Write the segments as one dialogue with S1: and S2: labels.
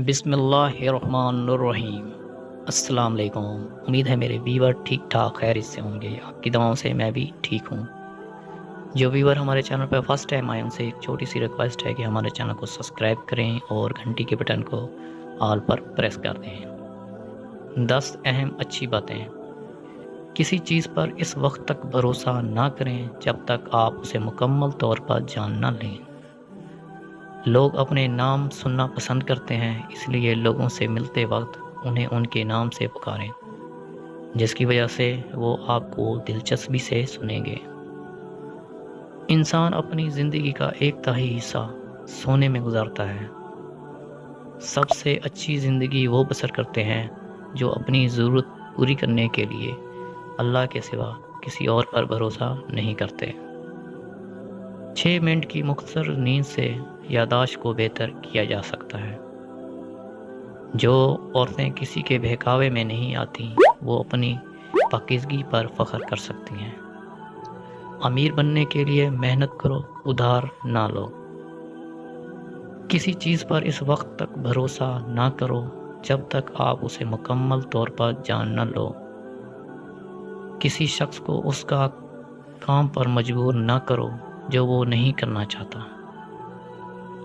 S1: بسم اللہ الرحمن الرحیم۔ السلام علیکم۔ امید ہے میرے ویور ٹھیک ٹھاک خیریت سے ہوں گے، آپ کی دعاؤں سے میں بھی ٹھیک ہوں۔ جو ویور ہمارے چینل پر فرسٹ ٹائم آئے ان سے ایک چھوٹی سی ریکویسٹ ہے کہ ہمارے چینل کو سبسکرائب کریں اور گھنٹی کے بٹن کو آل پر پریس کر دیں۔ 10 اہم اچھی باتیں۔ کسی چیز پر اس وقت تک بھروسہ نہ کریں جب تک آپ اسے مکمل طور پر جان نہ لیں۔ لوگ اپنے نام سننا پسند کرتے ہیں، اس لیے لوگوں سے ملتے وقت انہیں ان کے نام سے پکاریں، جس کی وجہ سے وہ آپ کو دلچسپی سے سنیں گے۔ انسان اپنی زندگی کا 1/3 حصہ سونے میں گزارتا ہے۔ سب سے اچھی زندگی وہ بسر کرتے ہیں جو اپنی ضرورت پوری کرنے کے لیے اللہ کے سوا کسی اور پر بھروسہ نہیں کرتے۔ 6 منٹ کی مختصر نیند سے یادداشت کو بہتر کیا جا سکتا ہے۔ جو عورتیں کسی کے بہکاوے میں نہیں آتی وہ اپنی پاکیزگی پر فخر کر سکتی ہیں۔ امیر بننے کے لیے محنت کرو، ادھار نہ لو۔ کسی چیز پر اس وقت تک بھروسہ نہ کرو جب تک آپ اسے مکمل طور پر جان نہ لو۔ کسی شخص کو اس کا کام پر مجبور نہ کرو جو وہ نہیں کرنا چاہتا۔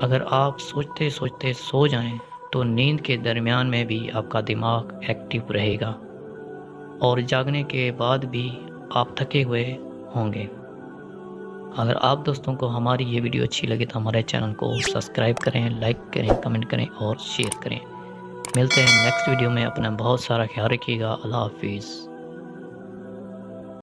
S1: اگر آپ سوچتے سوچتے سو جائیں تو نیند کے درمیان میں بھی آپ کا دماغ ایکٹیو رہے گا اور جاگنے کے بعد بھی آپ تھکے ہوئے ہوں گے۔ اگر آپ دوستوں کو ہماری یہ ویڈیو اچھی لگے تو ہمارے چینل کو سبسکرائب کریں، لائک کریں، کمنٹ کریں اور شیئر کریں۔ ملتے ہیں نیکسٹ ویڈیو میں۔ اپنا بہت سارا خیال رکھیے گا۔ اللہ حافظ۔